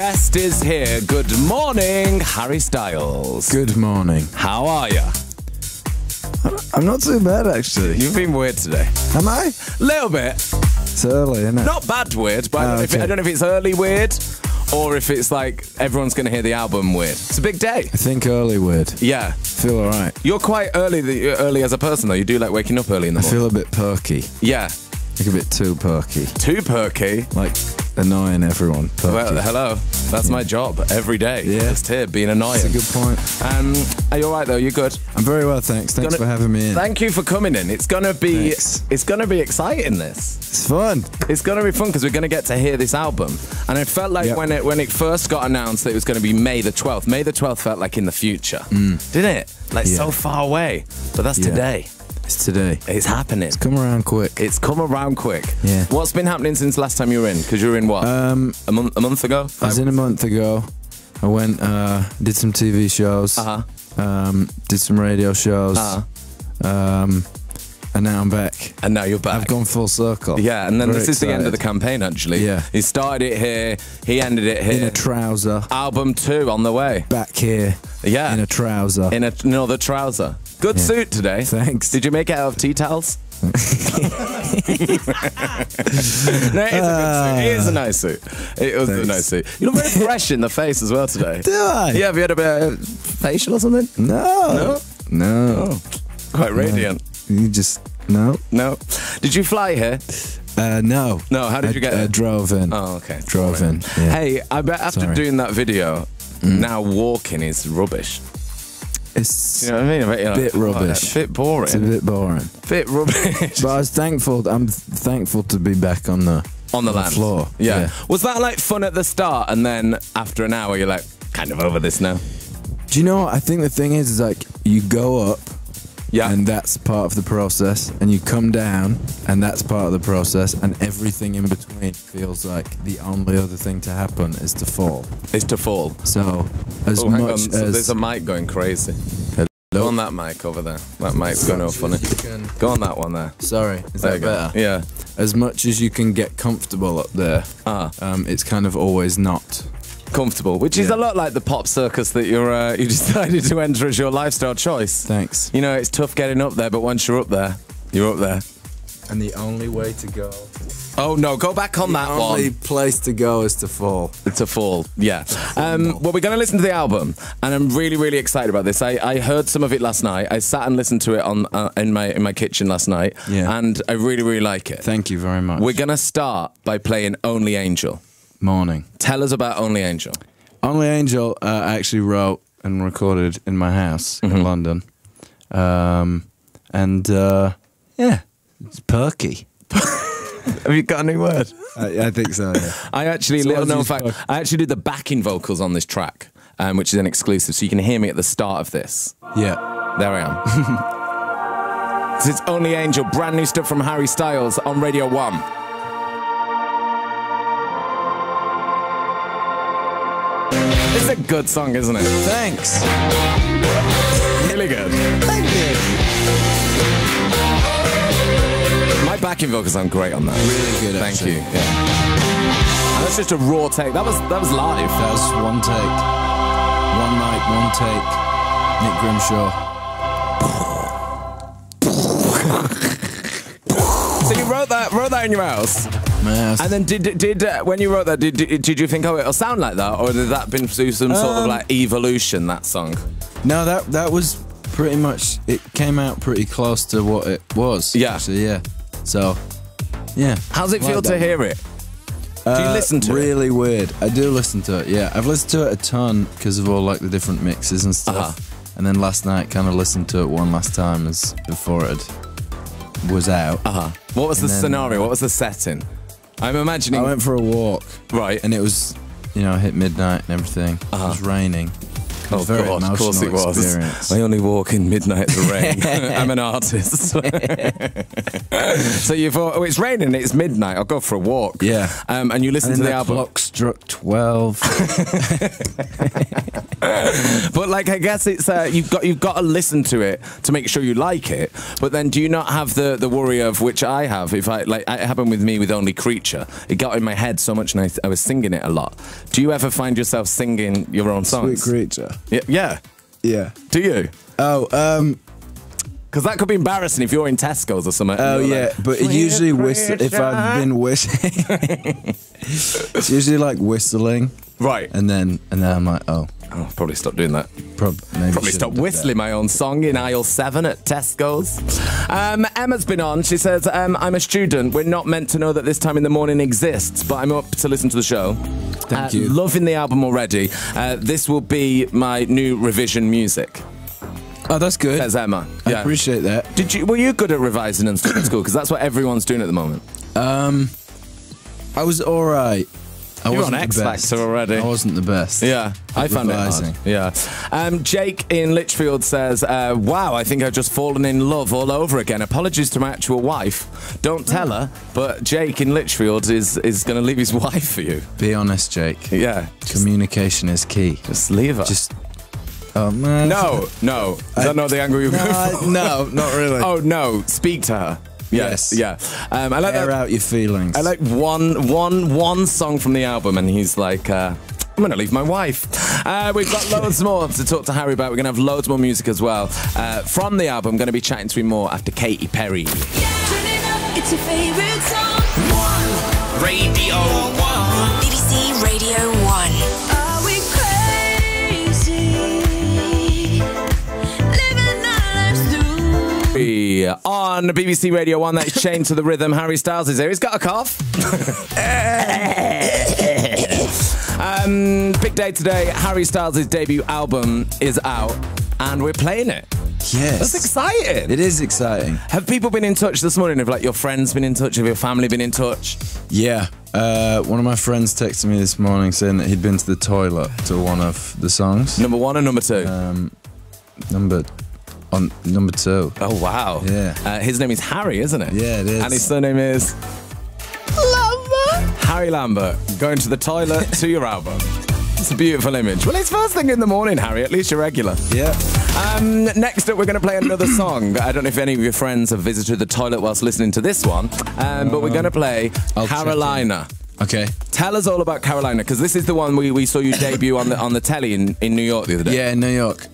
Guest is here. Good morning, Harry Styles. Good morning. How are you? I'm not too bad, actually. You've been weird today. Am I? Little bit. It's early, isn't it? Not bad weird, but I don't know if it's early weird or if it's like everyone's going to hear the album weird. It's a big day. I think early weird. Yeah. Feel all right. You're quite early as a person, though. You do like waking up early in the morning. I feel a bit perky. Yeah. Like a bit too perky. Too perky? Like annoying everyone. Perky. Well, hello. That's my job every day. Yeah. Just here, being annoying. That's a good point. Are you all right, though? You good? I'm very well, thanks. Thanks for having me in. Thank you for coming in. It's gonna be exciting. This. It's fun. It's gonna be fun because we're gonna get to hear this album. And it felt like when it first got announced that it was gonna be May the 12th. May the 12th felt like in the future, didn't it? Like so far away. But that's today. It's today. It's happening. It's come around quick. It's come around quick. Yeah. What's been happening since last time you were in? Because you were in what? A month ago? I was in a month ago. I went, did some TV shows. Did some radio shows. And now I'm back. And now you're back. I've gone full circle. Yeah, and then Very this is the end of the excited. campaign, actually. Yeah. He started it here, he ended it here. In a trouser. Album 2 on the way. Back here. Yeah. In a trouser. In another trouser. Good suit today. Thanks. Did you make it out of tea towels? No, it is a good suit. It is a nice suit. It was a nice suit. You look very fresh in the face as well today. Do I? Yeah, have you had a bit of facial or something? No. No. Oh, quite radiant. You just, no. No. Did you fly here? No. No, how did you get here? Drove in. Oh, okay. Drove in. Yeah. Hey, I bet after doing that video, now walking is rubbish. It's You know what I mean? a bit rubbish. A bit boring. It's a bit boring. Bit rubbish. But I was thankful. I'm thankful to be back on the land. floor. Yeah. Was that like fun at the start, and then after an hour you're like kind of over this now? Do you know what? I think the thing is like you go up, and that's part of the process, and you come down, and that's part of the process, and everything in between feels like the only other thing to happen is to fall. Is to fall. So as hang on. much So as there's a mic going crazy. Go on that mic over there. That mic's going all funny. Go on that one there. Sorry, is that better? Yeah. As much as you can get comfortable up there, it's kind of always not comfortable, which is a lot like the pop circus that you decided to enter as your lifestyle choice. Thanks. You know, it's tough getting up there, but once you're up there, you're up there. And the only way to go. Oh no, go back on that one. The only place to go is to fall. To fall, yeah. Well, we're going to listen to the album, and I'm really, really excited about this. I heard some of it last night. I sat and listened to it on in my kitchen last night, and I really, really like it. Thank you very much. We're going to start by playing Only Angel. Morning. Tell us about Only Angel. Only Angel I actually wrote and recorded in my house in London. Yeah, it's perky. Have you got a new word? I think so, yeah. I actually, little known fact, I actually did the backing vocals on this track, which is an exclusive, so you can hear me at the start of this. Yeah. There I am. This is Only Angel, brand new stuff from Harry Styles on Radio 1. It's a good song, isn't it? Thanks. Really good. Thank you. My backing vocals sound great on that. Really good, Thank actually. you. Yeah. And that's just a raw take. That was live. That was one take. One mic, one take. Nick Grimshaw. So you wrote that in your house? My house. And then did when you wrote that, did you think, oh, it'll sound like that, or did that been through some sort of like evolution, that song? No, that was pretty much, it came out pretty close to what it was. Yeah. Actually, yeah. So, yeah. How's it feel to hear it? Do you listen to it? Really weird. I do listen to it, yeah. I've listened to it a ton because of all like the different mixes and stuff. And then last night kind of listened to it one last time before it was out. What was the scenario? What was the setting? I'm imagining... I went for a walk. Right. And it was, you know, hit midnight and everything. It was raining. It was Oh, very God, of course it was. Experience. I only walk in midnight in the rain. I'm an artist. So you thought, oh, it's raining, it's midnight, I'll go for a walk. Yeah. And you listen to the album. The clock struck 12. But like, I guess it's you've got to listen to it to make sure you like it. But then, do you not have the worry of, which I have? If I like, it happened with me with Only Creature. It got in my head so much, and I was singing it a lot. Do you ever find yourself singing your own songs? Sweet Creature. Yeah. Yeah. Do you? Oh, because that could be embarrassing if you're in Tesco's or something. Oh yeah, but it usually if I've been whistling, it's usually like whistling, right? And then I'm like, oh, I'll probably stop doing that. Probably stop whistling my own song in aisle 7 at Tesco's. Emma's been on. She says, I'm a student. We're not meant to know that this time in the morning exists, but I'm up to listen to the show. Thank you. Loving the album already. This will be my new revision music. Oh, that's good. Says Emma. I appreciate that. Were you good at revising and stuff at school? Because that's what everyone's doing at the moment. I was all right. You were on X Factor already. I wasn't the best. Yeah, I found it hard. Yeah. Jake in Lichfield says, wow, I think I've just fallen in love all over again. Apologies to my actual wife. Don't tell her, but Jake in Lichfield is going to leave his wife for you. Be honest, Jake. Yeah. Communication is key. Just leave her. Oh, man. No. Is that not the angle you're going for? No, not really. Oh, no. Speak to her. Yes. Yeah. I like Air out your feelings. I like one song from the album, and he's like, I'm going to leave my wife. We've got loads more to talk to Harry about. We're going to have loads more music as well. From the album, I'm going to be chatting to him more after Katy Perry. It's your favorite song. Radio 1. BBC Radio 1. Are we crazy? Living our lives through. On BBC Radio 1, that's Chained to the Rhythm. Harry Styles is here. He's got a cough. Big day today. Harry Styles' debut album is out, and we're playing it. Yes. That's exciting. It is exciting. Have people been in touch this morning? Have like your friends been in touch? Have your family been in touch? Yeah. One of my friends texted me this morning saying that he'd been to the toilet to one of the songs. Number 1 or number 2? Number 2. Oh, wow. Yeah. His name is Harry, isn't it? Yeah, it is. And his surname is? Lambert. Harry Lambert, going to the toilet to your album. It's a beautiful image. Well, it's first thing in the morning, Harry. At least you're regular. Yeah. Next up, we're going to play another song. I don't know if any of your friends have visited the toilet whilst listening to this one, but we're going to play Carolina. Okay. Tell us all about Carolina, because this is the one we saw you debut on the telly in New York the other day. Yeah, in New York.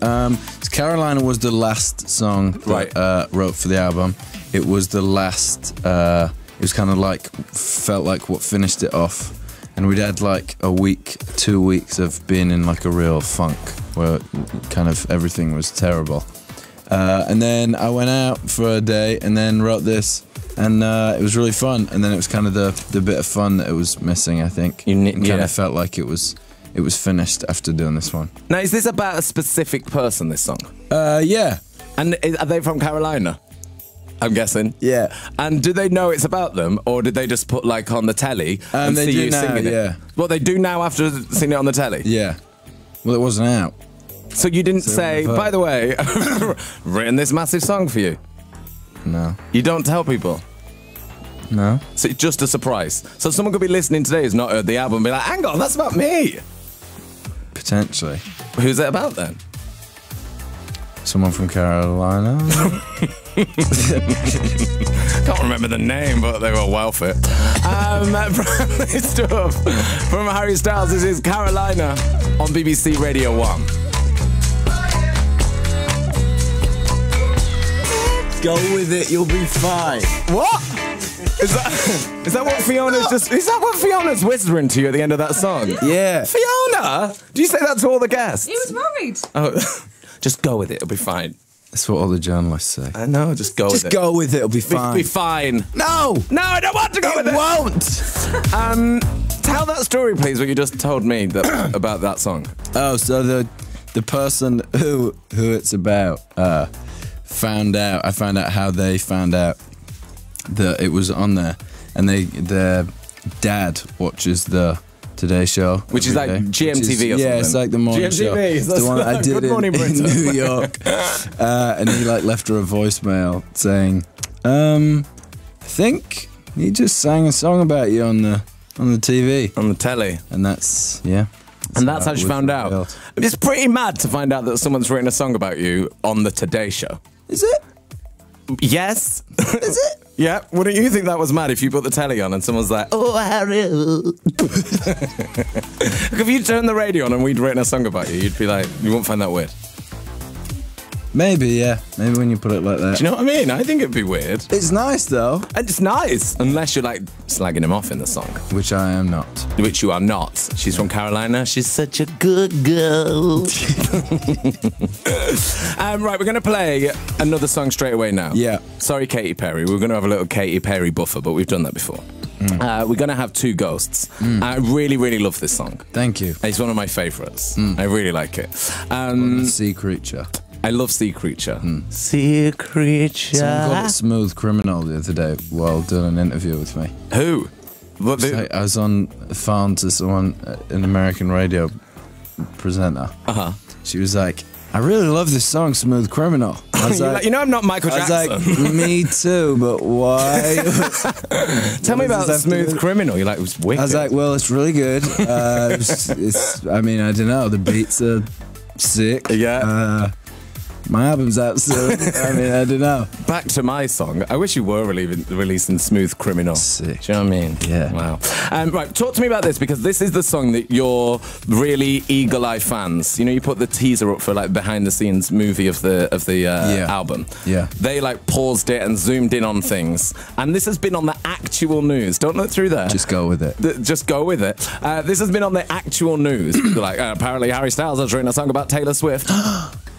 Carolina was the last song that wrote for the album. It was the last. It was kind of like felt like what finished it off. And we'd had like a week, 2 weeks of being in like a real funk where kind of everything was terrible. And then I went out for a day and then wrote this, and it was really fun. And then it was kind of the bit of fun that it was missing, I think. It kind of felt like it was finished after doing this one. Now, is this about a specific person, this song? Yeah. And are they from Carolina? I'm guessing. Yeah. And do they know it's about them, or did they just put like on the telly and they see do you now, singing it? yeah. Well, they do now after seeing it on the telly? Yeah. Well, it wasn't out. So you didn't say, by the way, I've written this massive song for you? No. You don't tell people? No. So it's just a surprise. So someone could be listening today who's not heard the album and be like, hang on, that's about me. Potentially. Who's it about then? Someone from Carolina. Can't remember the name, but they were well fit. Stuff from Harry Styles. This is Carolina on BBC Radio 1. Go with it, you'll be fine. What? Is that what Fiona's just? Is that what Fiona's whispering to you at the end of that song? Yeah. Fiona, do you say that to all the guests? He was worried. Oh, just go with it. It'll be fine. That's what all the journalists say. I know. Just go with it. Just go with it. It'll be fine. Be fine. No, I don't want to go with it. It won't. Tell that story, please. What you just told me about that song. Oh, so the person who it's about found out. I found out how they found out that it was on there, and their dad watches the Today Show, which is like GMTV or something. Yeah, it's like the morning show. GMTV, the one I did in New York. And he like left her a voicemail saying, I think he just sang a song about you on the TV. On the telly. And that's, yeah. And that's how she found out. It's pretty mad to find out that someone's written a song about you on the Today Show. Is it? Yes. Is it? Yeah. Wouldn't you think that was mad if you put the telly on and someone's like, oh, Harry. If you turned the radio on and we'd written a song about you, you'd be like, you won't find that weird. Maybe, yeah. Maybe when you put it like that. Do you know what I mean? I think it'd be weird. It's nice, though. And it's nice, unless you're like slagging him off in the song. Which I am not. Which you are not. She's from Carolina. She's such a good girl. Right, we're going to play another song straight away now. Yeah. Sorry, Katy Perry. We're going to have a little Katy Perry buffer, but we've done that before. We're going to have Two Ghosts. I really, really love this song. Thank you. It's one of my favourites. I really like it. Sea Creature. I love Sea Creature. Sea Creature. Someone called it Smooth Criminal the other day while doing an interview with me. Who? What I was on the phone to someone, an American radio presenter. She was like, I really love this song, Smooth Criminal. I was like, you know I'm not Michael Jackson. I was like, me too, but why? Tell me about Smooth Criminal. You're like, it was wicked. I was like, well, it's really good. I mean, I don't know, the beats are sick. Yeah. My album's out soon. I mean, I don't know. Back to my song. I wish you were releasing Smooth Criminal. Sick. Do you know what I mean? Yeah. Wow. Right, talk to me about this, because this is the song that your really eagle-eye fans, you know, you put the teaser up for like behind-the-scenes movie of the album. Yeah. They like paused it and zoomed in on things, and this has been on the actual news. Don't look through there. Just go with it. Just go with it. This has been on the actual news. Like, apparently Harry Styles has written a song about Taylor Swift.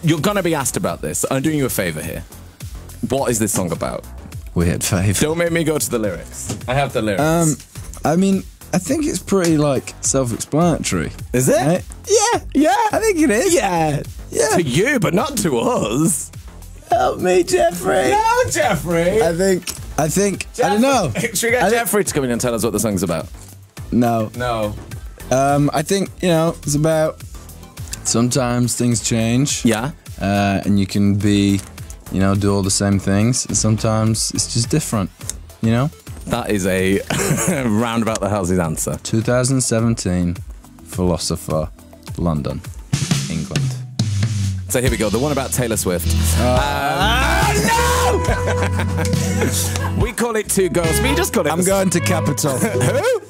You're gonna be asked about this. I'm doing you a favour here. What is this song about? Weird fave. Don't make me go to the lyrics. I have the lyrics. I mean, I think it's pretty like self-explanatory. Is it? Right? Yeah. I think it is. Yeah. To you, but not to us. Help me, Jeffrey. No, Jeffrey. I think. Jeffrey. I don't know. Should we get Jeffrey to come in and tell us what the song's about? No. I think, you know, it's about sometimes things change. Yeah. And you can be, you know, do all the same things. And sometimes it's just different, you know? That is a roundabout the hell's his answer. 2017, Philosopher, London, England. So here we go, the one about Taylor Swift. No! We call it Two Ghosts, but you just call it... I'm going to Capitol. Who?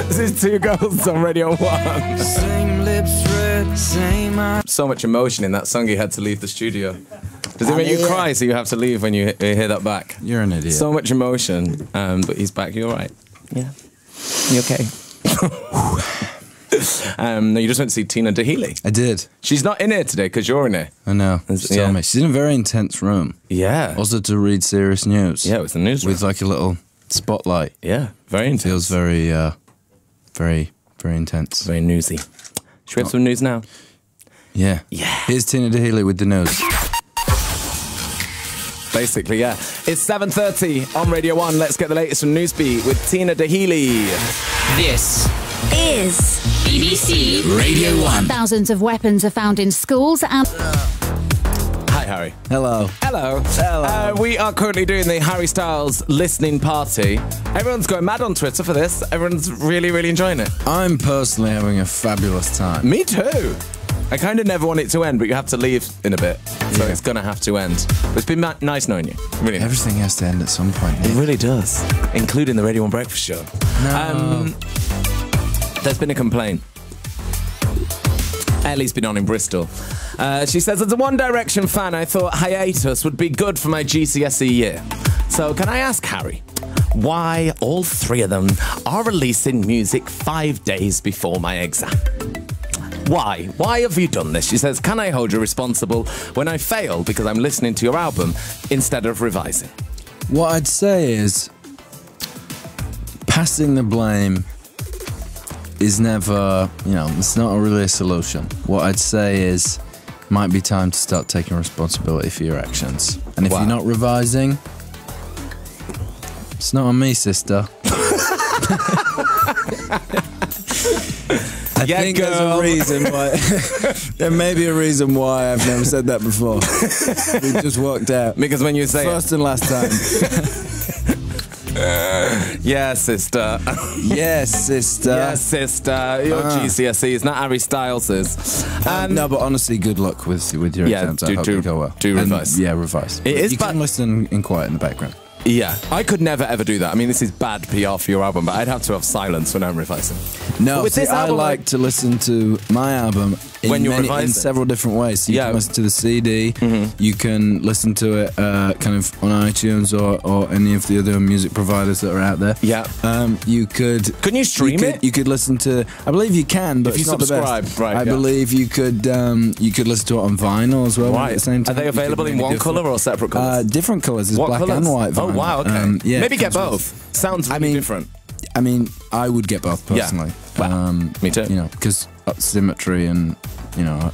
This is Two Ghosts on Radio 1. Same lips red, same eyes. So much emotion in that song you had to leave the studio. Does it make you cry so you have to leave when you hear that back? You're an idiot. So much emotion, but he's back. You all right? Yeah. You okay? No, you just went to see Tina DeHealy. I did. She's not in here today because you're in here. I know. She told me. She's in a very intense room. Yeah. Also to read serious news. Yeah, with the newsroom. With like a little spotlight. Yeah, very intense. Feels very, very intense. Very newsy. Should we have some news now? Yeah. Yeah. Here's Tina DeHealy with the news. Basically, yeah. It's 7:30 on Radio 1. Let's get the latest from Newsbeat with Tina DeHealy. This Is BBC Radio 1. Thousands of weapons are found in schools and... Hi, Harry. Hello. Hello. Hello. We are currently doing the Harry Styles listening party. Everyone's going mad on Twitter for this. Everyone's really, really enjoying it. I'm personally having a fabulous time. Me too. I kind of never want it to end, but you have to leave in a bit. So it's going to have to end. But it's been nice knowing you. Really nice. Everything has to end at some point. It really does. Including the Radio 1 Breakfast Show. No. There's been a complaint. Ellie's been on in Bristol. She says, as a One Direction fan, I thought hiatus would be good for my GCSE year. So can I ask Harry, why all three of them are releasing music 5 days before my exam? Why? Why have you done this? She says, can I hold you responsible when I fail because I'm listening to your album instead of revising? What I'd say is, passing the blame is never, you know, it's not really a solution. What I'd say is, might be time to start taking responsibility for your actions. And if you're not revising, it's not on me, sister. I think there's a reason why. There may be a reason why I've never said that before. We just walked out. Because when you say first and last time. Yeah, sister. Yes, sister. Yes, sister. Your GCSEs, not Harry Styles's. No, but honestly, good luck with your exams. I hope they go well. Do revise. And, yeah, revise. It is you can listen in quiet in the background. Yeah, I could never ever do that. I mean, this is bad PR for your album, but I'd have to have silence when I'm revising. No, with this album, I like to listen to my album in several different ways. So you can listen to the CD, you can listen to it kind of on iTunes or any of the other music providers that are out there. Yeah. You could... Can you stream it? You could listen to... I believe you can, but if you it's not subscribe, the best. right? I believe you could listen to it on vinyl as well. Right. At the same time. Are they available in one colour or separate colours? Different colours. There's black and white vinyl. Oh, wow, okay. Yeah, maybe get both. Sounds really different. I mean, I would get both personally. Yeah. Well, me too. You know, because symmetry and, you know...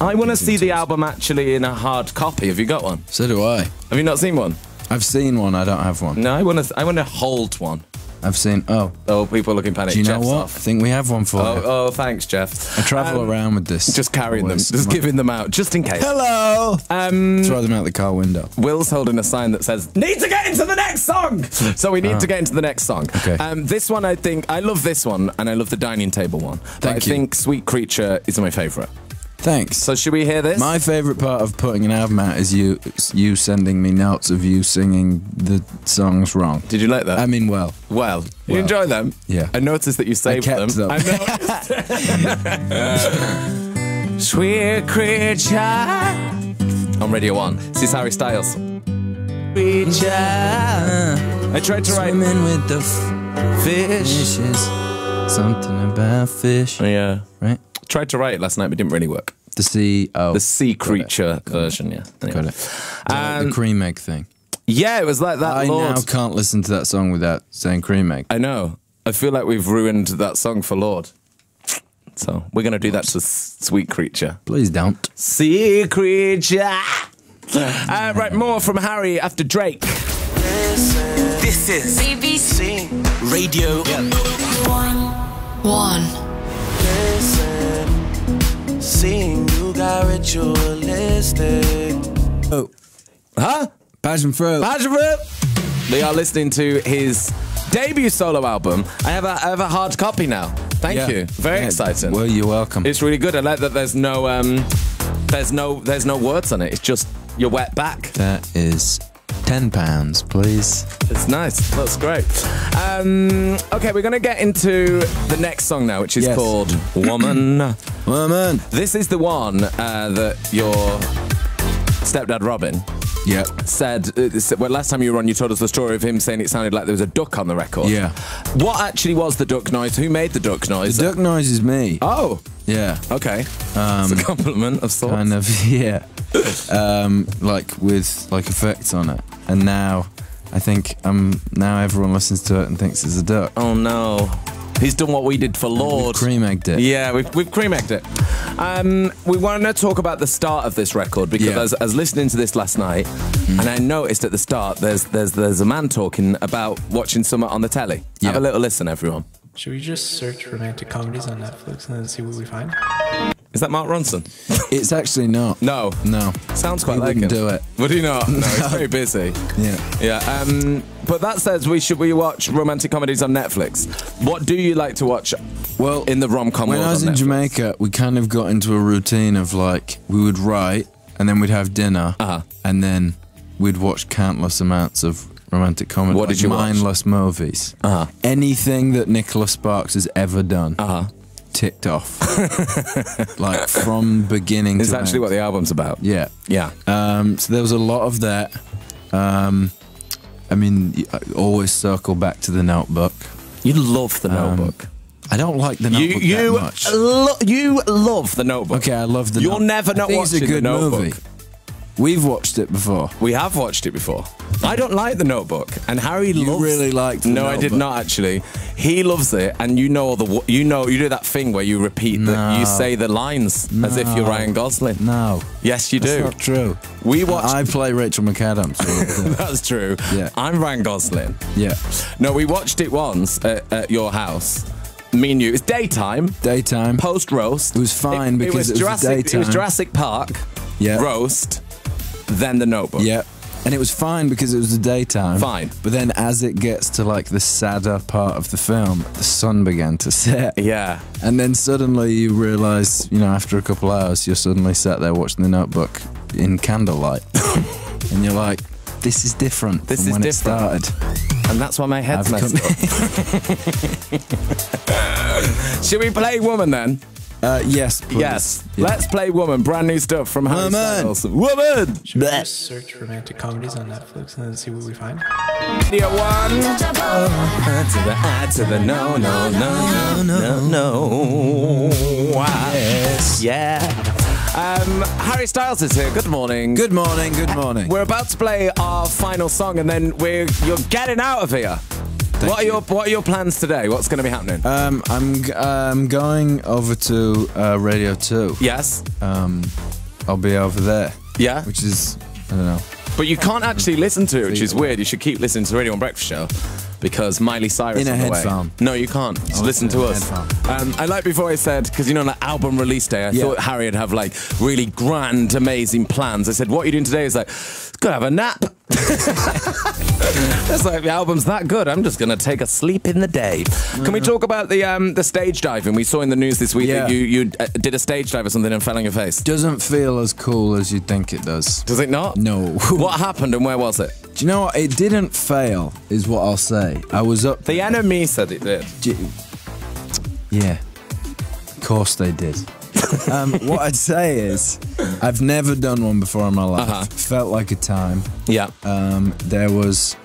I want to see the album actually in a hard copy. Have you got one? So do I. Have you not seen one? I've seen one. I don't have one. No, I want to hold one. I've seen... Oh, people looking panic. Do you know Jeff's what? Off. I think we have one for you. Oh, thanks, Jeff. I travel around with this. Just carrying them. Just giving them out, just in case. Hello! Throw them out the car window. Will's holding a sign that says, need to get into the next song! So we need to get into the next song. Okay. This one, I think... I love this one, and I love the dining table one. But I think Sweet Creature is my favourite. Thanks. So should we hear this? My favourite part of putting an album out is you sending me notes of you singing the songs wrong. Did you like that? I mean, well. You enjoy them? Yeah. I noticed that you saved them. I noticed. Sweet Creature. On Radio 1. This is Harry Styles. Creature. I tried to write... Swimming with the fishes. Something about fish. Yeah. Right? Tried to write it last night, but it didn't really work. The sea creature version, yeah. Got it. The cream egg thing. Yeah, it was like that. I now can't listen to that song without saying cream egg. I know. I feel like we've ruined that song for Lord. So we're going to do that to Sweet Creature. Please don't. Sea Creature. Right, more from Harry after Drake. This is BBC Radio 1. Seeing you got ritualistic. Oh. Huh? Passion Fruit. Passion Fruit. They are listening to his debut solo album. I have a hard copy now. Thank you. Very exciting. Well, you're welcome. It's really good. I like that there's no words on it. It's just your wet back. That is £10, please. It's nice. That's great. Okay, we're going to get into the next song now, which is called Woman. Woman. This is the one that your stepdad, Robin, said, well, last time you were on, you told us the story of him saying it sounded like there was a duck on the record. Yeah. What actually was the duck noise? Who made the duck noise? The duck noise is me. Oh. Yeah. Okay. It's a compliment of sorts. Kind of, yeah. Like with effects on it. And now I think now everyone listens to it and thinks it's a duck. Oh no. He's done what we did for Lord. We've cream-egged it. Yeah, we've cream-egged it. We want to talk about the start of this record because I was listening to this last night and I noticed at the start there's a man talking about watching something on the telly. Have a little listen, everyone. Should we just search romantic comedies on Netflix and then see what we find? Is that Mark Ronson? It's actually not. No. No. Sounds quite like him. do it. Would he not? No, he's very busy. Yeah. Yeah. But that says we watch romantic comedies on Netflix. What do you like to watch? Well, in the rom-com world. When I was in Jamaica, we kind of got into a routine of like we would write and then we'd have dinner and then we'd watch countless amounts of romantic comedy. What did you watch? Mindless movies. Anything that Nicholas Sparks has ever done. Ticked off. Like from beginning It's to actually end. what the album's about. Yeah. Yeah. So there was a lot of that. I mean, I always circle back to The Notebook. You love The Notebook. I don't like The Notebook that much. You love The Notebook. Okay, I love The You'll Notebook. never not watch it's a good The Notebook. movie. We've watched it before. We have watched it before. I don't like The Notebook, and Harry loves. You really liked The No, I did Notebook. not actually. He loves it, and you know you do that thing where you repeat you say the lines as if you're Ryan Gosling. No. Yes, you do. That's not true. We watched. I play Rachel McAdams. That's true. Yeah. I'm Ryan Gosling. Yeah. No, we watched it once at your house. Me and you. It's daytime. Daytime. Post roast. It was fine because it was Jurassic. daytime. It was Jurassic Park. Yeah. Roast. Then The Notebook. Yeah. And it was fine because it was the daytime. Fine. But then as it gets to like the sadder part of the film, the sun began to set. Yeah. And then suddenly you realise, you know, after a couple hours, you're suddenly sat there watching The Notebook in candlelight. And you're like, this is different This from is when different. it started. And that's why my head's messed up. Should we play Woman then? Yes, please. Yes. Yeah. Let's play Woman. Brand new stuff from Harry Styles. Woman! Should we just search romantic comedies on Netflix and then see what we find? Radio 1. To the I to the no, no, no, no, no. Yes. Yeah. Harry Styles is here. Good morning. Good morning, good morning. We're about to play our final song, and then you're getting out of here. What are your plans today? What's going to be happening? I'm going over to Radio 2. Yes. I'll be over there. Yeah. Which is, I don't know. But you can't actually listen to it, which is weird. You should keep listening to Radio 1 Breakfast Show. Because Miley Cyrus in a on the way. headphone. No, you can't. Just listen to us. I like before I said, because you know, like album release day, I thought Harry would have like really grand, amazing plans. I said, what are you doing today? He's like, gonna have a nap. It's like the album's that good. I'm just gonna take a sleep in the day. Can we talk about the stage diving we saw in the news this week? That you did a stage dive or something and fell on your face. Doesn't feel as cool as you'd think it does. Does it not? No. What happened and where was it? Do you know what? It didn't fail, is what I'll say. I was up. The enemy said it did. Yeah. Of course they did. What I'd say is, I've never done one before in my life. Felt like a time. Yeah. There was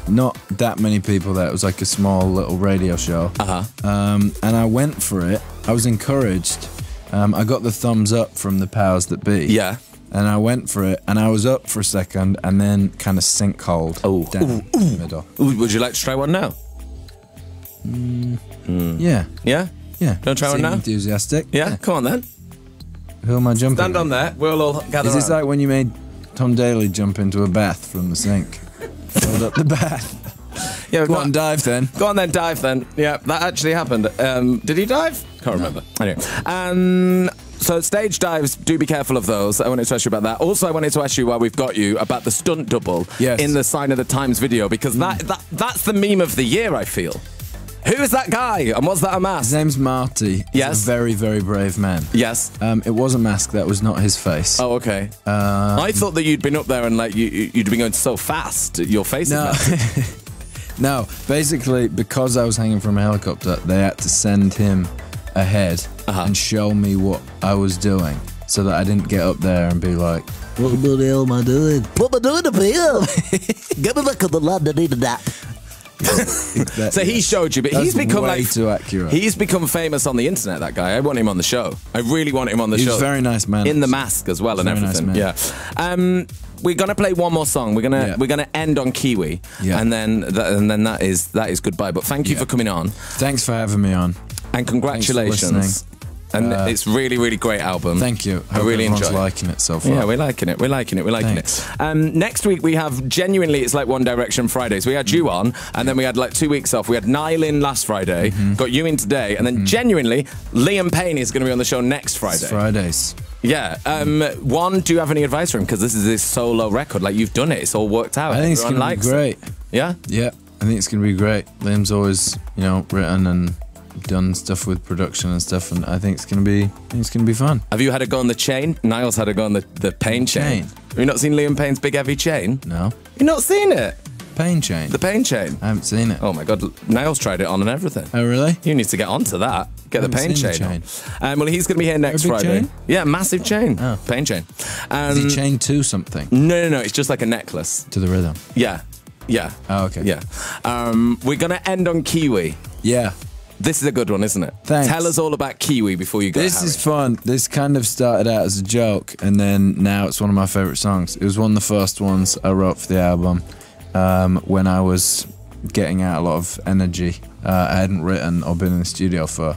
not that many people there. It was like a small little radio show. And I went for it. I was encouraged. I got the thumbs up from the powers that be. Yeah. And I went for it, and I was up for a second, and then kind of sinkholed down the middle. Would you like to try one now? Yeah. Yeah? Yeah. Don't try one now? Enthusiastic. Yeah? Come on then. Who am I jumping? Stand on there. We'll all gather Is this around. like when you made Tom Daly jump into a bath from the sink? Filled up the bath. Yeah, Go on, dive then. Go on then, dive then. Yeah, that actually happened. Did he dive? Can't remember. Anyway. So stage dives, do be careful of those. I wanted to ask you about that. Also, I wanted to ask you, while we've got you, about the stunt double in the Sign of the Times video, because that's the meme of the year, I feel. Who is that guy, and what's that a mask? His name's Marty. He's a very, very brave man. Yes. It was a mask, that was not his face. Oh, okay. I thought that you'd been up there and like you'd been going so fast, your face is No, basically, because I was hanging from a helicopter, they had to send him ahead and show me what I was doing, so that I didn't get up there and be like, what the hell am I doing? What am I doing up here? Get me back on the land, I need a nap. So he showed you, but he's become way like too accurate. He's become famous on the internet. That guy, I want him on the show. I really want him on the show. He's a very nice man. In the mask as well and everything. Nice yeah. We're gonna play one more song. We're gonna end on Kiwi, and then that is goodbye. But thank you for coming on. Thanks for having me on, and congratulations. And it's really, really great album. Thank you. I really enjoy it. Liking it so far. Yeah, we're liking it. We're liking it. We're liking it. Next week we have genuinely, it's like One Direction Fridays. We had you on, and then we had like 2 weeks off. We had Niall in last Friday, got you in today, and then genuinely Liam Payne is going to be on the show next Friday. It's Fridays. Yeah. One, do you have any advice for him? Because this is his solo record. Like, you've done it. It's all worked out. I think it's going to be great. Yeah? Yeah. I think it's going to be great. Liam's always, written and done stuff with production and stuff, and I think it's going to be fun. Have you had a go on the chain? Niall's had a go on the Payne chain. Have you not seen Liam Payne's big heavy chain? No. You've not seen it? Payne chain? The Payne chain. I haven't seen it. Oh my God, Niall's tried it on and everything. Oh really? You need to get onto that. Get the Payne chain. Well, he's going to be here next Friday. Chain? Yeah, massive chain. Oh. Payne chain. Is he chained to something? No. It's just like a necklace. To the rhythm? Yeah. Oh, okay. Yeah. We're going to end on Kiwi. Yeah. This is a good one, isn't it? Thanks. Tell us all about Kiwi before you go, This Harry. is fun. This kind of started out as a joke, and then now it's one of my favourite songs. It was one of the first ones I wrote for the album when I was getting out a lot of energy. I hadn't written or been in the studio for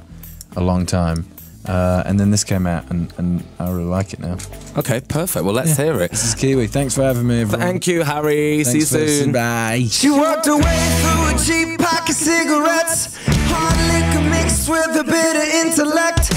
a long time. And then this came out, and I really like it now. Okay, perfect. Well, let's hear it. This is Kiwi. Thanks for having me, everyone. Thank you, Harry. Thanks See you soon. Bye. She walked away through a cheap pack of cigarettes, hard liquor mixed with a bit of intellect.